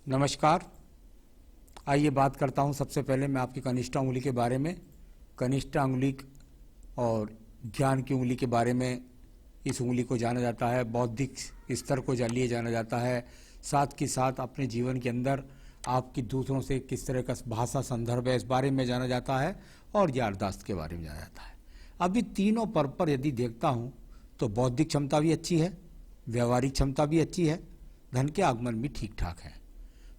नमस्कार। आइए बात करता हूं। सबसे पहले मैं आपकी कनिष्ठा उंगली के बारे में, कनिष्ठा उंगली और ज्ञान की उंगली के बारे में। इस उंगली को जाना जाता है, बौद्धिक स्तर को लिए जाना जाता है, साथ के साथ अपने जीवन के अंदर आपकी दूसरों से किस तरह का भाषा संदर्भ है इस बारे में जाना जाता है, और याददाश्त के बारे में जाना जाता है। अभी तीनों पर्व पर यदि देखता हूं तो बौद्धिक क्षमता भी अच्छी है, व्यवहारिक क्षमता भी अच्छी है, धन के आगमन भी ठीक ठाक है।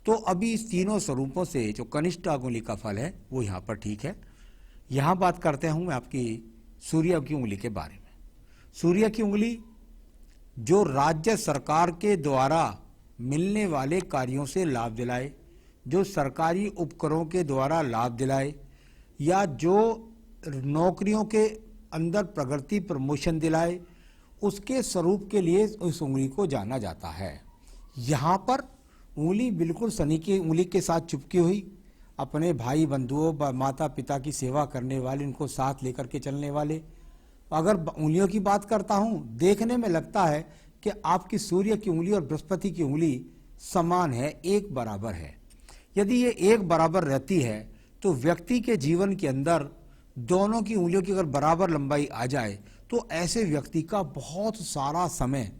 तो अभी इस तीनों स्वरूपों से जो कनिष्ठा उंगली का फल है वो यहाँ पर ठीक है। यहाँ बात करते हूँ मैं आपकी सूर्य की उंगली के बारे में। सूर्य की उंगली जो राज्य सरकार के द्वारा मिलने वाले कार्यों से लाभ दिलाए, जो सरकारी उपकरणों के द्वारा लाभ दिलाए, या जो नौकरियों के अंदर प्रगति प्रमोशन दिलाए, उसके स्वरूप के लिए उस उंगली को जाना जाता है। यहाँ पर उंगली बिल्कुल शनि की उंगली के साथ चिपकी हुई, अपने भाई बंधुओं माता पिता की सेवा करने वाले, इनको साथ लेकर के चलने वाले। अगर उंगलियों की बात करता हूँ, देखने में लगता है कि आपकी सूर्य की उंगली और बृहस्पति की उंगली समान है, एक बराबर है। यदि ये एक बराबर रहती है तो व्यक्ति के जीवन के अंदर दोनों की उंगलियों की अगर बराबर लंबाई आ जाए तो ऐसे व्यक्ति का बहुत सारा समय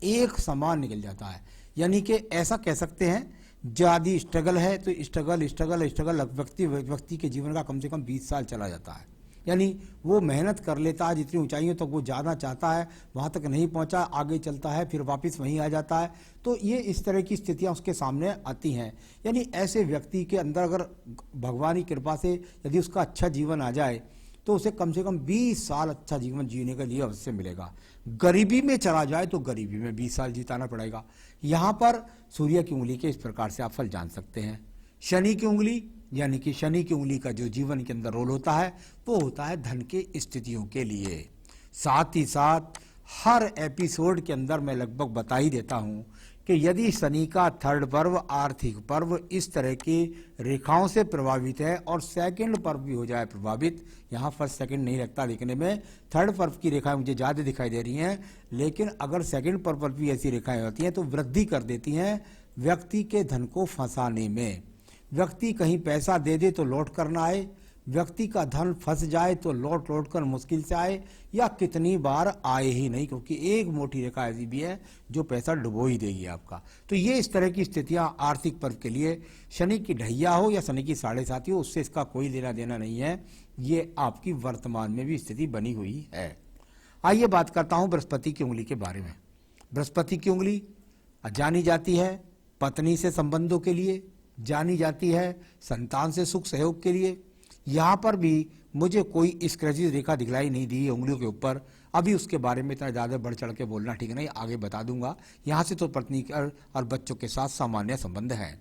एक समान निकल जाता है। यानी कि ऐसा कह सकते हैं, ज़्यादा स्ट्रगल है तो स्ट्रगल व्यक्ति के जीवन का कम से कम 20 साल चला जाता है। यानी वो मेहनत कर लेता है, जितनी ऊंचाइयों तक वो जाना चाहता है वहाँ तक नहीं पहुँचा, आगे चलता है, फिर वापस वहीं आ जाता है। तो ये इस तरह की स्थितियाँ उसके सामने आती हैं। यानी ऐसे व्यक्ति के अंदर अगर भगवान की कृपा से यदि उसका अच्छा जीवन आ जाए तो उसे कम से कम 20 साल अच्छा जीवन जीने के लिए अवश्य मिलेगा। गरीबी में चला जाए तो गरीबी में 20 साल जीताना पड़ेगा। यहाँ पर सूर्य की उंगली के इस प्रकार से आप फल जान सकते हैं। शनि की उंगली, यानी कि शनि की उंगली का जो जीवन के अंदर रोल होता है वो होता है धन के स्थितियों के लिए। साथ ही साथ हर एपिसोड के अंदर मैं लगभग बता ही देता हूँ कि यदि शनि का थर्ड पर्व, आर्थिक पर्व इस तरह की रेखाओं से प्रभावित है और सेकंड पर्व भी हो जाए प्रभावित, यहाँ फर्स्ट सेकंड नहीं लगता दिखने में, थर्ड पर्व की रेखाएं मुझे ज़्यादा दिखाई दे रही हैं, लेकिन अगर सेकंड पर्व पर भी ऐसी रेखाएं होती हैं तो वृद्धि कर देती हैं व्यक्ति के धन को फंसाने में। व्यक्ति कहीं पैसा दे दे तो लौट कर ना आए, व्यक्ति का धन फंस जाए तो लौट कर मुश्किल से आए, या कितनी बार आए ही नहीं, क्योंकि एक मोटी रेखा ऐसी भी है जो पैसा डुबो ही देगी आपका। तो ये इस तरह की स्थितियां आर्थिक पर्व के लिए, शनि की ढैया हो या शनि की 7.5 हो, उससे इसका कोई लेना देना नहीं है। ये आपकी वर्तमान में भी स्थिति बनी हुई है। आइए बात करता हूँ बृहस्पति की उंगली के बारे में। बृहस्पति की उंगली जानी जाती है पत्नी से संबंधों के लिए, जानी जाती है संतान से सुख सहयोग के लिए। यहाँ पर भी मुझे कोई स्क्रैचेस रेखा दिखलाई नहीं दी है उंगलियों के ऊपर। अभी उसके बारे में इतना ज़्यादा बढ़ चढ़ के बोलना ठीक नहीं, आगे बता दूंगा। यहाँ से तो पत्नी और बच्चों के साथ सामान्य संबंध है।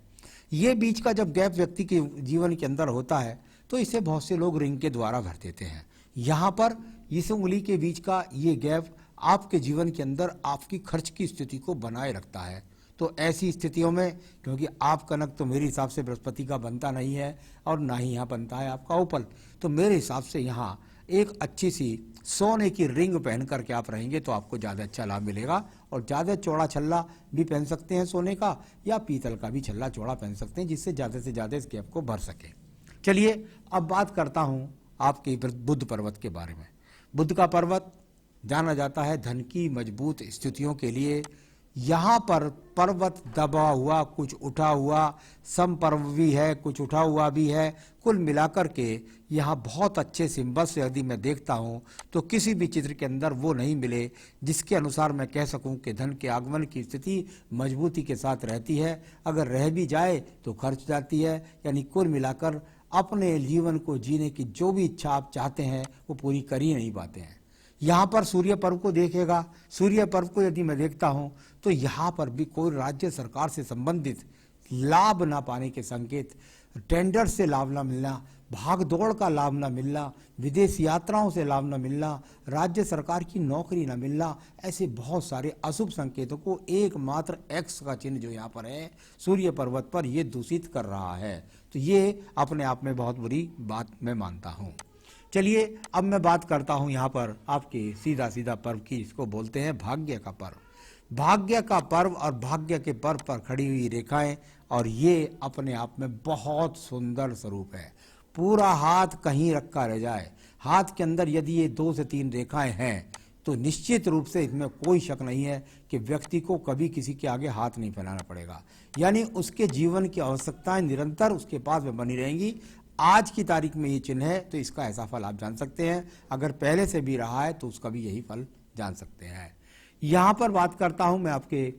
ये बीच का जब गैप व्यक्ति के जीवन के अंदर होता है तो इसे बहुत से लोग रिंग के द्वारा भर देते हैं। यहाँ पर इस उंगली के बीच का ये गैप आपके जीवन के अंदर आपकी खर्च की स्थिति को बनाए रखता है। तो ऐसी स्थितियों में, क्योंकि आप कनक तो मेरे हिसाब से बृहस्पति का बनता नहीं है और ना ही यहाँ बनता है आपका ओपल, तो मेरे हिसाब से यहाँ एक अच्छी सी सोने की रिंग पहन करके आप रहेंगे तो आपको ज़्यादा अच्छा लाभ मिलेगा। और ज़्यादा चौड़ा छल्ला भी पहन सकते हैं सोने का, या पीतल का भी छल्ला चौड़ा पहन सकते हैं, जिससे ज़्यादा से ज़्यादा इस गैप को भर सके। चलिए अब बात करता हूँ आपके बुध पर्वत के बारे में। बुध का पर्वत जाना जाता है धन की मजबूत स्थितियों के लिए। यहाँ पर पर्वत दबा हुआ, कुछ उठा हुआ, सम पर्व भी है, कुछ उठा हुआ भी है, कुल मिलाकर के यहाँ बहुत अच्छे सिंबल से यदि मैं देखता हूँ तो किसी भी चित्र के अंदर वो नहीं मिले जिसके अनुसार मैं कह सकूँ कि धन के आगमन की स्थिति मजबूती के साथ रहती है। अगर रह भी जाए तो खर्च जाती है। यानी कुल मिलाकर अपने जीवन को जीने की जो भी इच्छा आप चाहते हैं वो पूरी कर ही नहीं पाते हैं। यहाँ पर सूर्य पर्व को देखेगा, सूर्य पर्व को यदि मैं देखता हूँ तो यहाँ पर भी कोई राज्य सरकार से संबंधित लाभ ना पाने के संकेत, टेंडर से लाभ ना मिलना, भाग दौड़ का लाभ ना मिलना, विदेश यात्राओं से लाभ ना मिलना, राज्य सरकार की नौकरी ना मिलना, ऐसे बहुत सारे अशुभ संकेतों को एकमात्र एक्स का चिन्ह जो यहाँ पर है सूर्य पर्वत पर, ये दूषित कर रहा है। तो ये अपने आप में बहुत बुरी बात मैं मानता हूँ। चलिए अब मैं बात करता हूँ यहाँ पर आपके सीधा सीधा पर्व की, इसको बोलते हैं भाग्य का पर्व। भाग्य का पर्व और भाग्य के पर्व पर खड़ी हुई रेखाएं, और ये अपने आप में बहुत सुंदर स्वरूप है। पूरा हाथ कहीं रखा रह जाए, हाथ के अंदर यदि ये 2 से 3 रेखाएं हैं तो निश्चित रूप से इसमें कोई शक नहीं है कि व्यक्ति को कभी किसी के आगे हाथ नहीं फैलाना पड़ेगा, यानी उसके जीवन की आवश्यकताएं निरंतर उसके पास में बनी रहेंगी। आज की तारीख में ये चिन्ह है तो इसका ऐसा फल आप जान सकते हैं, अगर पहले से भी रहा है तो उसका भी यही फल जान सकते हैं। यहाँ पर बात करता हूँ मैं आपके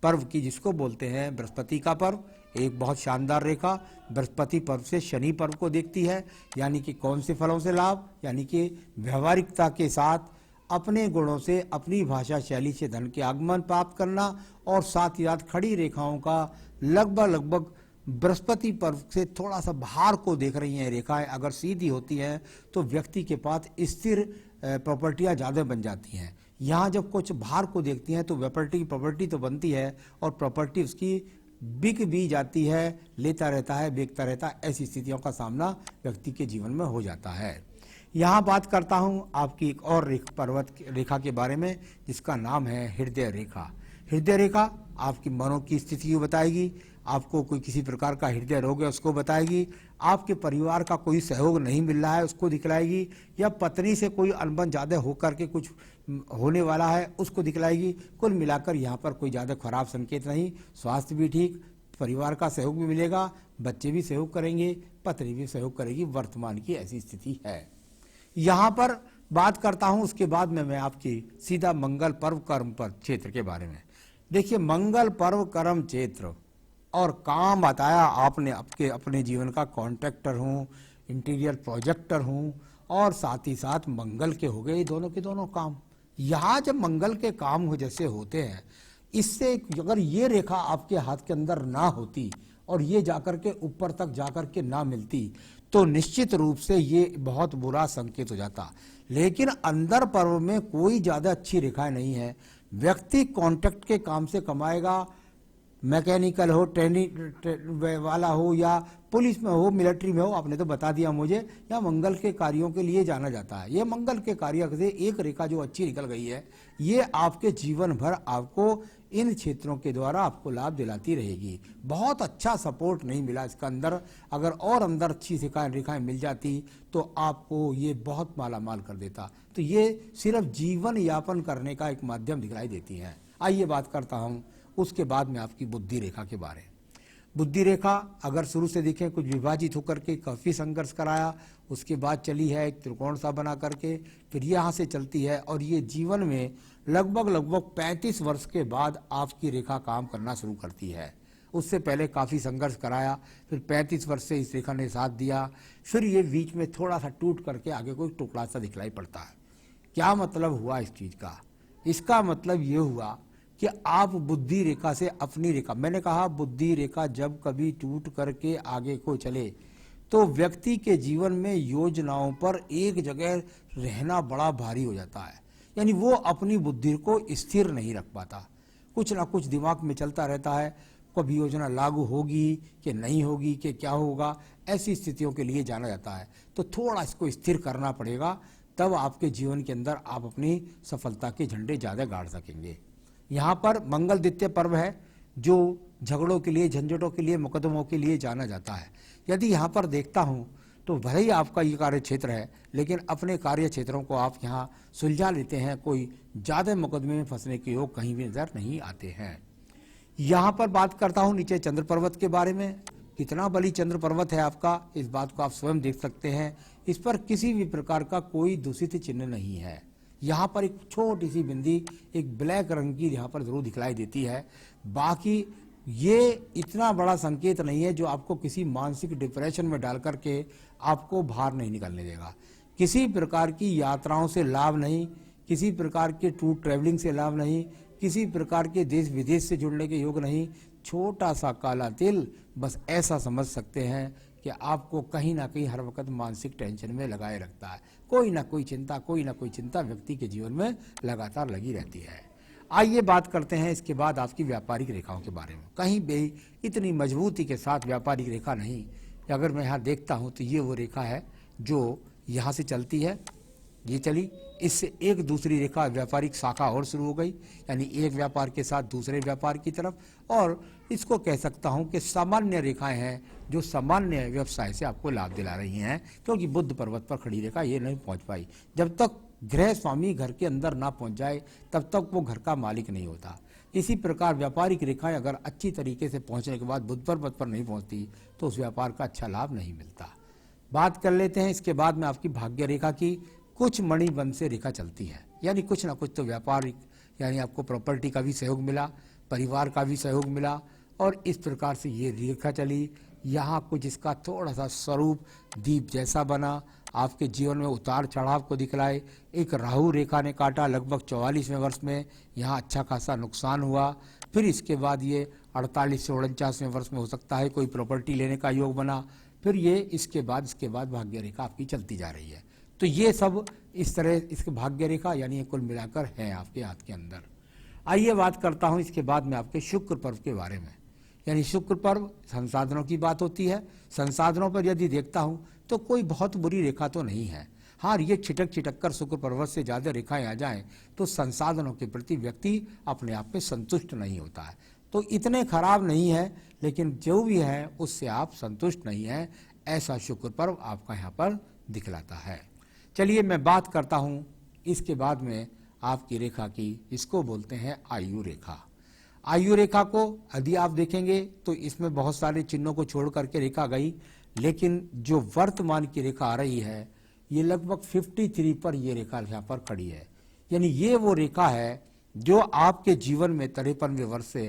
पर्व की, जिसको बोलते हैं बृहस्पति का पर्व। एक बहुत शानदार रेखा बृहस्पति पर्व से शनि पर्व को देखती है, यानी कि कौन से फलों से लाभ, यानी कि व्यवहारिकता के साथ अपने गुणों से, अपनी भाषा शैली से धन के आगमन प्राप्त करना, और साथ ही साथ खड़ी रेखाओं का लगभग बृहस्पति पर्व से थोड़ा सा बाहर को देख रही हैं रेखाएं। अगर सीधी होती हैं तो व्यक्ति के पास स्थिर प्रॉपर्टियां ज़्यादा बन जाती हैं। यहाँ जब कुछ बाहर को देखती हैं तो प्रॉपर्टी तो बनती है और प्रॉपर्टी उसकी बिक भी जाती है, लेता रहता है, बेचता रहता है। ऐसी स्थितियों का सामना व्यक्ति के जीवन में हो जाता है। यहाँ बात करता हूँ आपकी एक और पर्वत रेखा के बारे में, जिसका नाम है हृदय रेखा। हृदय रेखा आपकी मनों की स्थिति को बताएगी, आपको कोई किसी प्रकार का हृदय रोग है उसको बताएगी, आपके परिवार का कोई सहयोग नहीं मिल रहा है उसको दिखलाएगी, या पत्नी से कोई अनबन ज़्यादा होकर के कुछ होने वाला है उसको दिखलाएगी। कुल मिलाकर यहाँ पर कोई ज़्यादा खराब संकेत नहीं, स्वास्थ्य भी ठीक, परिवार का सहयोग भी मिलेगा, बच्चे भी सहयोग करेंगे, पत्नी भी सहयोग करेगी, वर्तमान की ऐसी स्थिति है। यहाँ पर बात करता हूँ उसके बाद में मैं आपकी सीधा मंगल पर्व कर्म पर क्षेत्र के बारे में। देखिए, मंगल पर्व कर्म क्षेत्र और काम बताया आपने, आपके अपने जीवन का कॉन्ट्रैक्टर हूँ, इंटीरियर प्रोजेक्टर हूँ, और साथ ही साथ मंगल के हो गए दोनों के दोनों काम। यहाँ जब मंगल के काम हो जैसे होते हैं, इससे अगर ये रेखा आपके हाथ के अंदर ना होती और ये जाकर के ऊपर तक जाकर के ना मिलती तो निश्चित रूप से ये बहुत बुरा संकेत हो जाता। लेकिन अंदर पर्व में कोई ज़्यादा अच्छी रेखाएं नहीं है। व्यक्ति कॉन्ट्रैक्ट के काम से कमाएगा, मैकेनिकल हो, ट्रेनिंग वाला हो, या पुलिस में हो, मिलिट्री में हो, आपने तो बता दिया मुझे, या मंगल के कार्यों के लिए जाना जाता है। ये मंगल के कार्य से एक रेखा जो अच्छी निकल गई है, ये आपके जीवन भर आपको इन क्षेत्रों के द्वारा आपको लाभ दिलाती रहेगी। बहुत अच्छा सपोर्ट नहीं मिला इसका अंदर, अगर और अंदर अच्छी रेखाएं मिल जाती तो आपको ये बहुत माला माल कर देता। तो ये सिर्फ जीवन यापन करने का एक माध्यम दिखलाई देती है। आइए बात करता हूँ उसके बाद में आपकी बुद्धि रेखा के बारे में। बुद्धि रेखा अगर शुरू से देखें कुछ विभाजित होकर के काफ़ी संघर्ष कराया, उसके बाद चली है एक त्रिकोण सा बना करके, फिर यहाँ से चलती है, और ये जीवन में लगभग 35 वर्ष के बाद आपकी रेखा काम करना शुरू करती है। उससे पहले काफ़ी संघर्ष कराया, फिर 35 वर्ष से इस रेखा ने साथ दिया, फिर ये बीच में थोड़ा सा टूट करके आगे कोई टुकड़ा सा दिखलाई पड़ता है। क्या मतलब हुआ इस चीज़ का? इसका मतलब ये हुआ कि आप बुद्धि रेखा से अपनी रेखा, मैंने कहा बुद्धि रेखा जब कभी टूट करके आगे को चले तो व्यक्ति के जीवन में योजनाओं पर एक जगह रहना बड़ा भारी हो जाता है। यानी वो अपनी बुद्धि को स्थिर नहीं रख पाता, कुछ ना कुछ दिमाग में चलता रहता है, कभी योजना लागू होगी कि नहीं होगी कि क्या होगा, ऐसी स्थितियों के लिए जाना जाता है। तो थोड़ा इसको स्थिर करना पड़ेगा, तब आपके जीवन के अंदर आप अपनी सफलता के झंडे ज़्यादा गाड़ सकेंगे। यहाँ पर मंगल द्वितीय पर्व है जो झगड़ों के लिए, झंझटों के लिए, मुकदमों के लिए जाना जाता है। यदि यहाँ पर देखता हूँ तो भले ही आपका ये कार्य क्षेत्र है, लेकिन अपने कार्य क्षेत्रों को आप यहाँ सुलझा लेते हैं, कोई ज़्यादा मुकदमे में फंसने के योग कहीं भी नजर नहीं आते हैं। यहाँ पर बात करता हूँ नीचे चंद्र पर्वत के बारे में। कितना बली चंद्र पर्वत है आपका, इस बात को आप स्वयं देख सकते हैं। इस पर किसी भी प्रकार का कोई दूषित चिन्ह नहीं है। यहाँ पर एक छोटी सी बिंदी एक ब्लैक रंग की यहाँ पर जरूर दिखलाई देती है। बाकी ये इतना बड़ा संकेत नहीं है जो आपको किसी मानसिक डिप्रेशन में डाल करके आपको बाहर नहीं निकलने देगा। किसी प्रकार की यात्राओं से लाभ नहीं, किसी प्रकार के टूर ट्रैवलिंग से लाभ नहीं, किसी प्रकार के देश विदेश से जुड़ने के योग नहीं। छोटा सा काला तिल, बस ऐसा समझ सकते हैं कि आपको कहीं ना कहीं हर वक्त मानसिक टेंशन में लगाए रखता है। कोई ना कोई चिंता व्यक्ति के जीवन में लगातार लगी रहती है। आइए बात करते हैं इसके बाद आपकी व्यापारिक रेखाओं के बारे में। कहीं भी इतनी मजबूती के साथ व्यापारिक रेखा नहीं। अगर मैं यहाँ देखता हूँ तो ये वो रेखा है जो यहाँ से चलती है, ये चली, इससे एक दूसरी रेखा व्यापारिक शाखा और शुरू हो गई, यानी एक व्यापार के साथ दूसरे व्यापार की तरफ। और इसको कह सकता हूं कि सामान्य रेखाएं हैं जो सामान्य व्यवसाय से आपको लाभ दिला रही हैं, क्योंकि बुध पर्वत पर खड़ी रेखा ये नहीं पहुंच पाई। जब तक गृह स्वामी घर के अंदर ना पहुंच जाए तब तक वो घर का मालिक नहीं होता। इसी प्रकार व्यापारिक रेखाएं अगर अच्छी तरीके से पहुंचने के बाद बुध पर्वत पर नहीं पहुंचती तो उस व्यापार का अच्छा लाभ नहीं मिलता। बात कर लेते हैं इसके बाद में आपकी भाग्य रेखा की। कुछ मणिबंध से रेखा चलती है, यानी कुछ ना कुछ तो व्यापारिक, यानी आपको प्रॉपर्टी का भी सहयोग मिला, परिवार का भी सहयोग मिला, और इस प्रकार से ये रेखा चली। यहाँ कुछ इसका थोड़ा सा स्वरूप दीप जैसा बना, आपके जीवन में उतार चढ़ाव को दिखलाए। एक राहु रेखा ने काटा लगभग 44वें वर्ष में, यहाँ अच्छा खासा नुकसान हुआ। फिर इसके बाद ये 48 से 49वें वर्ष में हो सकता है कोई प्रॉपर्टी लेने का योग बना। फिर ये इसके बाद भाग्य रेखा आपकी चलती जा रही है। तो ये सब इस तरह इसके भाग्य रेखा यानी कुल मिलाकर है आपके हाथ के अंदर। आइए बात करता हूँ इसके बाद में आपके शुक्र पर्व के बारे में। यानी शुक्र पर्व संसाधनों की बात होती है। संसाधनों पर यदि देखता हूँ तो कोई बहुत बुरी रेखा तो नहीं है। हाँ, ये छिटक कर शुक्र पर्वत से ज़्यादा रेखाएं आ जाएं तो संसाधनों के प्रति व्यक्ति अपने आप में संतुष्ट नहीं होता है। तो इतने खराब नहीं है, लेकिन जो भी है उससे आप संतुष्ट नहीं हैं, ऐसा शुक्र पर्व आपका यहाँ पर दिखलाता है। चलिए मैं बात करता हूँ इसके बाद में आपकी रेखा की, इसको बोलते हैं आयु रेखा। आयु रेखा को यदि आप देखेंगे तो इसमें बहुत सारे चिन्हों को छोड़ करके रेखा गई, लेकिन जो वर्तमान की रेखा आ रही है ये लगभग 53 पर ये रेखा यहाँ पर खड़ी है। यानी ये वो रेखा है जो आपके जीवन में 53वें वर्ष से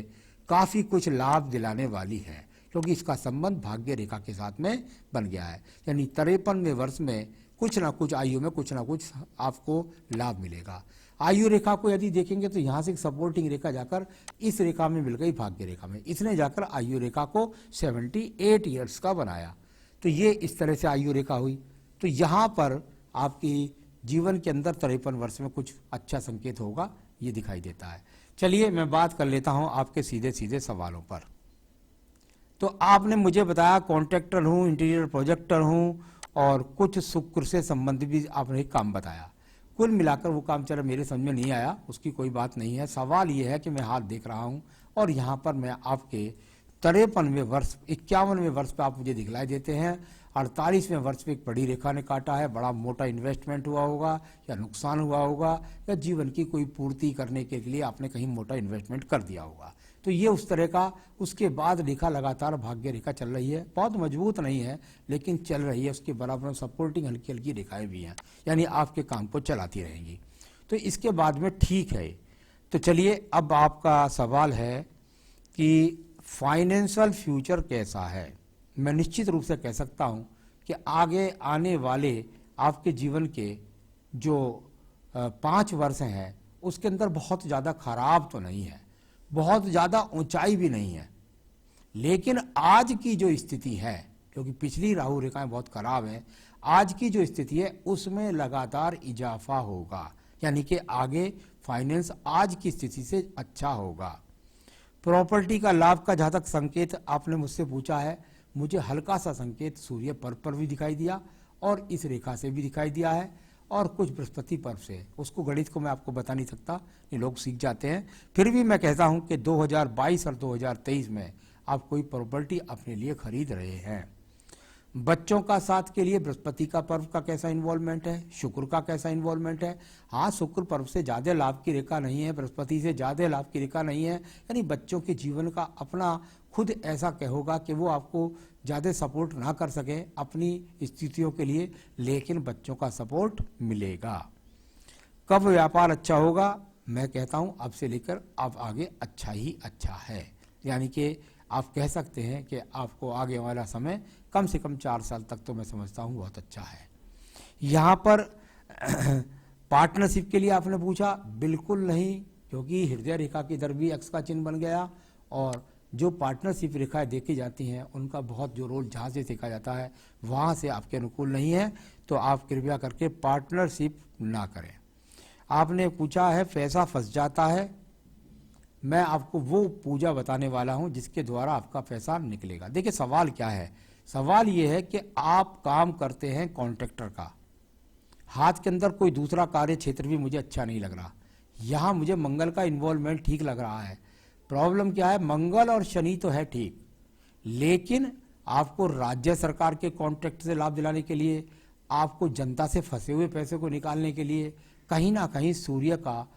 काफ़ी कुछ लाभ दिलाने वाली है, क्योंकि इसका संबंध भाग्य रेखा के साथ में बन गया है। यानी 53वें वर्ष में कुछ ना कुछ आयु में कुछ ना कुछ आपको लाभ मिलेगा। आयु रेखा को यदि देखेंगे तो यहाँ से एक सपोर्टिंग रेखा जाकर इस रेखा में मिल गई भाग्य रेखा में, इसने जाकर आयु रेखा को 78 ईयर्स का बनाया। तो ये इस तरह से आयु रेखा हुई। तो यहाँ पर आपकी जीवन के अंदर 53 वर्ष में कुछ अच्छा संकेत होगा, ये दिखाई देता है। चलिए मैं बात कर लेता हूँ आपके सीधे सीधे सवालों पर। तो आपने मुझे बताया कॉन्ट्रैक्टर हूँ, इंटीरियर प्रोजेक्टर हूँ, और कुछ शुक्र से संबंधित भी आपने एक काम बताया। कुल मिलाकर वो काम चला मेरे समझ में नहीं आया, उसकी कोई बात नहीं है। सवाल ये है कि मैं हाथ देख रहा हूँ और यहाँ पर मैं आपके 53वें वर्ष 51वें वर्ष पे आप मुझे दिखलाई देते हैं। 48वें वर्ष में एक बड़ी रेखा ने काटा है, बड़ा मोटा इन्वेस्टमेंट हुआ होगा या नुकसान हुआ होगा, या जीवन की कोई पूर्ति करने के लिए आपने कहीं मोटा इन्वेस्टमेंट कर दिया होगा। तो ये उस तरह का, उसके बाद रेखा लगातार भाग्य रेखा चल रही है, बहुत मजबूत नहीं है लेकिन चल रही है। उसके बराबर सपोर्टिंग हल्की हल्की रेखाएं भी हैं, यानी आपके काम को चलाती रहेंगी। तो इसके बाद में ठीक है। तो चलिए अब आपका सवाल है कि फाइनेंशियल फ्यूचर कैसा है। मैं निश्चित रूप से कह सकता हूं कि आगे आने वाले आपके जीवन के जो 5 वर्ष हैं उसके अंदर बहुत ज़्यादा खराब तो नहीं है, बहुत ज़्यादा ऊंचाई भी नहीं है, लेकिन आज की जो स्थिति है, क्योंकि पिछली राहु रेखाएं बहुत खराब हैं, आज की जो स्थिति है उसमें लगातार इजाफा होगा। यानी कि आगे फाइनेंस आज की स्थिति से अच्छा होगा। प्रॉपर्टी का लाभ का जहाँ तक संकेत आपने मुझसे पूछा है, मुझे हल्का सा संकेत सूर्य पर्व पर भी दिखाई दिया और इस रेखा से भी दिखाई दिया है, और कुछ बृहस्पति पर्व से। उसको गणित को मैं आपको बता नहीं सकता, ये लोग सीख जाते हैं। फिर भी मैं कहता हूं कि 2022 और 2023 में आप कोई प्रॉपर्टी अपने लिए खरीद रहे हैं। बच्चों का साथ के लिए बृहस्पति का पर्व का कैसा इन्वॉल्वमेंट है, शुक्र का कैसा इन्वॉल्वमेंट है। हाँ, शुक्र पर्व से ज़्यादा लाभ की रेखा नहीं है, बृहस्पति से ज़्यादा लाभ की रेखा नहीं है। यानी बच्चों के जीवन का अपना खुद ऐसा कहोगा कि वो आपको ज़्यादा सपोर्ट ना कर सके अपनी स्थितियों के लिए, लेकिन बच्चों का सपोर्ट मिलेगा। कब व्यापार अच्छा होगा, मैं कहता हूँ अब से लेकर अब आगे अच्छा ही अच्छा है। यानी कि आप कह सकते हैं कि आपको आगे वाला समय कम से कम 4 साल तक तो मैं समझता हूँ बहुत अच्छा है। यहाँ पर पार्टनरशिप के लिए आपने पूछा, बिल्कुल नहीं, क्योंकि हृदय रेखा की इधर भी एक्स का चिन्ह बन गया, और जो पार्टनरशिप रेखाएं देखी जाती हैं उनका बहुत जो रोल जहाँ से देखा जाता है वहाँ से आपके अनुकूल नहीं है। तो आप कृपया करके पार्टनरशिप ना करें। आपने पूछा है पैसा फंस जाता है, मैं आपको वो पूजा बताने वाला हूं जिसके द्वारा आपका पैसा निकलेगा। देखिए सवाल क्या है, सवाल ये है कि आप काम करते हैं कॉन्ट्रैक्टर का, हाथ के अंदर कोई दूसरा कार्य क्षेत्र भी मुझे अच्छा नहीं लग रहा। यहाँ मुझे मंगल का इन्वॉल्वमेंट ठीक लग रहा है। प्रॉब्लम क्या है, मंगल और शनि तो है ठीक, लेकिन आपको राज्य सरकार के कॉन्ट्रैक्ट से लाभ दिलाने के लिए, आपको जनता से फंसे हुए पैसे को निकालने के लिए कहीं ना कहीं सूर्य का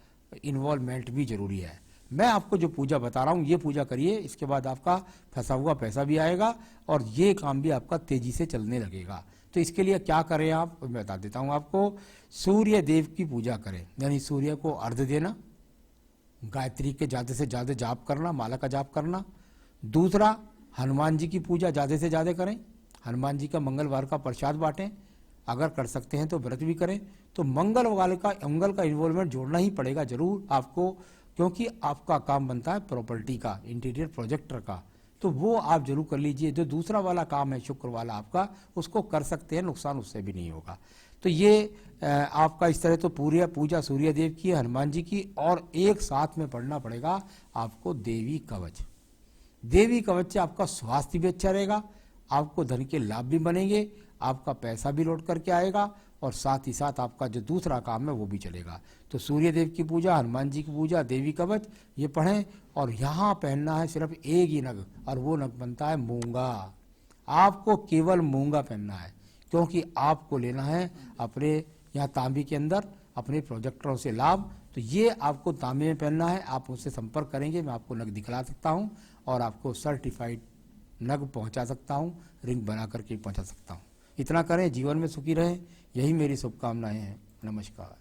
इन्वॉल्वमेंट भी जरूरी है। मैं आपको जो पूजा बता रहा हूँ ये पूजा करिए, इसके बाद आपका फंसा हुआ पैसा भी आएगा और ये काम भी आपका तेजी से चलने लगेगा। तो इसके लिए क्या करें आप, मैं बता देता हूँ आपको। सूर्य देव की पूजा करें, यानी सूर्य को अर्घ्य देना, गायत्री के ज़्यादा से ज़्यादा जाप करना, माला का जाप करना। दूसरा, हनुमान जी की पूजा ज़्यादा से ज़्यादा करें, हनुमान जी का मंगलवार का प्रसाद बांटें, अगर कर सकते हैं तो व्रत भी करें। तो मंगल का इन्वॉल्वमेंट जोड़ना ही पड़ेगा जरूर आपको, क्योंकि आपका काम बनता है प्रॉपर्टी का, इंटीरियर प्रोजेक्टर का, तो वो आप जरूर कर लीजिए। जो दूसरा वाला काम है शुक्र वाला आपका, उसको कर सकते हैं, नुकसान उससे भी नहीं होगा। तो ये आपका इस तरह तो पूरी पूजा सूर्य देव की, हनुमान जी की, और एक साथ में पढ़ना पड़ेगा आपको देवी कवच। देवी कवच से आपका स्वास्थ्य भी अच्छा रहेगा, आपको धन के लाभ भी बनेंगे, आपका पैसा भी लौट करके आएगा, और साथ ही साथ आपका जो दूसरा काम है वो भी चलेगा। तो सूर्य देव की पूजा, हनुमान जी की पूजा, देवी कवच ये पढ़ें। और यहाँ पहनना है सिर्फ एक ही नग, और वो नग बनता है मूंगा। आपको केवल मूंगा पहनना है, क्योंकि आपको लेना है अपने यहाँ तांबे के अंदर अपने प्रोजेक्टरों से लाभ। तो ये आपको तांबे में पहनना है। आप मुझसे संपर्क करेंगे, मैं आपको नग दिखला सकता हूँ और आपको सर्टिफाइड नग पहुँचा सकता हूँ, रिंग बना करके पहुँचा सकता हूँ। इतना करें, जीवन में सुखी रहें, यही मेरी शुभकामनाएं हैं। नमस्कार।